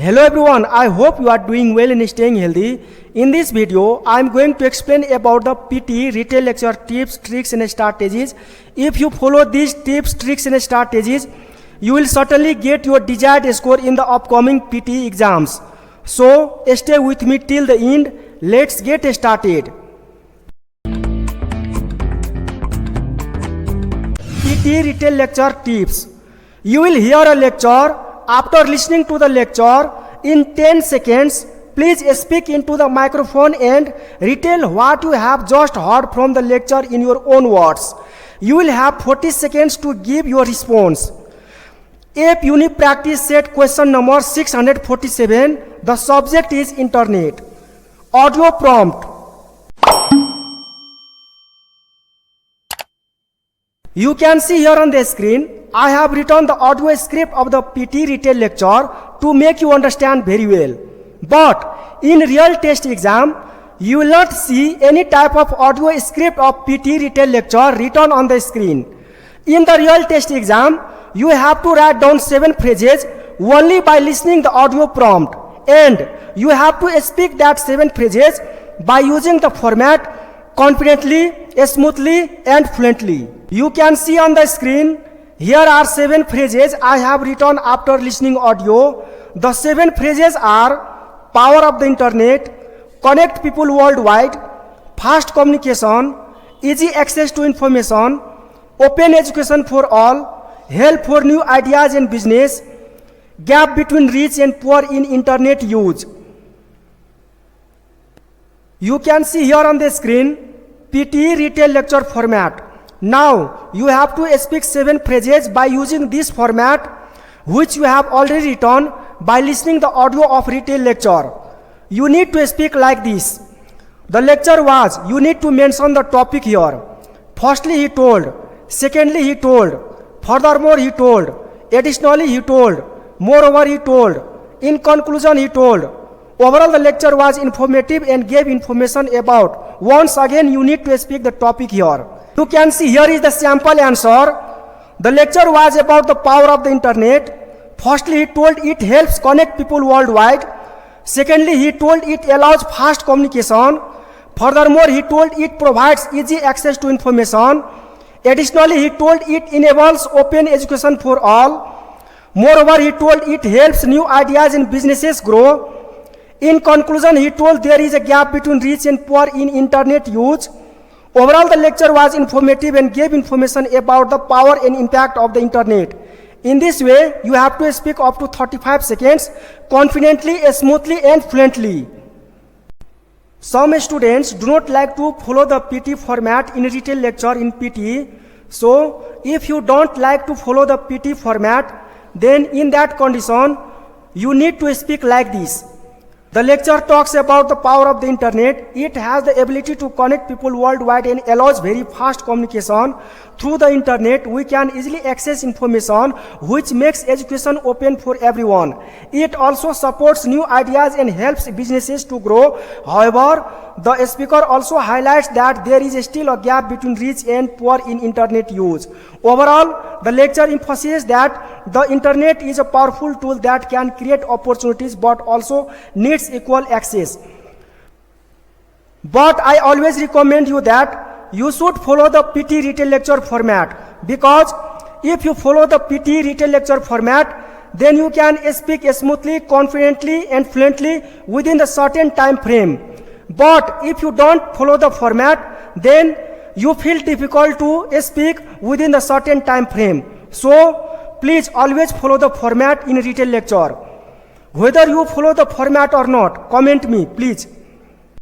Hello everyone, I hope you are doing well and staying healthy. In this video, I am going to explain about the PTE retail lecture tips, tricks and strategies. If you follow these tips, tricks and strategies, you will certainly get your desired score in the upcoming PTE exams. So, stay with me till the end. Let's get started. PTE retail lecture tips. You will hear a lecture. After listening to the lecture, in 10 seconds, please speak into the microphone and retell what you have just heard from the lecture in your own words. You will have 40 seconds to give your response. App Uni Practice Set question number 647. The subject is Internet. Audio prompt. You can see here on the screen, I have written the audio script of the PTE retail lecture to make you understand very well. But in real test exam, you will not see any type of audio script of PTE retail lecture written on the screen. In the real test exam, you have to write down 7 phrases only by listening the audio prompt, and you have to speak that 7 phrases by using the format confidently, smoothly and fluently. You can see on the screen, here are 7 phrases I have written after listening audio. The 7 phrases are power of the internet, connect people worldwide, fast communication, easy access to information, open education for all, help for new ideas and business, gap between rich and poor in internet use. You can see here on the screen, PTE retail lecture format. Now, you have to speak 7 phrases by using this format, which you have already written by listening the audio of retail lecture. You need to speak like this. The lecture was, you need to mention the topic here. Firstly, he told. Secondly, he told. Furthermore, he told. Additionally, he told. Moreover, he told. In conclusion, he told. Overall, the lecture was informative and gave information about. Once again, you need to speak the topic here. You can see here is the sample answer. The lecture was about the power of the internet. Firstly, he told it helps connect people worldwide. Secondly, he told it allows fast communication. Furthermore, he told it provides easy access to information. Additionally, he told it enables open education for all. Moreover, he told it helps new ideas and businesses grow. In conclusion, he told there is a gap between rich and poor in internet use. Overall, the lecture was informative and gave information about the power and impact of the internet. In this way, you have to speak up to 35 seconds, confidently, smoothly and fluently. Some students do not like to follow the PTE format in retail lecture in PTE. So, if you don't like to follow the PTE format, then in that condition, you need to speak like this. The lecture talks about the power of the internet. It has the ability to connect people worldwide and allows very fast communication. Through the internet, we can easily access information, which makes education open for everyone. It also supports new ideas and helps businesses to grow. However, the speaker also highlights that there is still a gap between rich and poor in internet use. Overall, the lecture emphasizes that the internet is a powerful tool that can create opportunities but also needs equal access. But I always recommend you that you should follow the PTE retail lecture format, because if you follow the PTE retail lecture format, then you can speak smoothly, confidently and fluently within the certain time frame. But if you don't follow the format, then you feel difficult to speak within the certain time frame. So, please always follow the format in retail lecture. Whether you follow the format or not, comment me, please.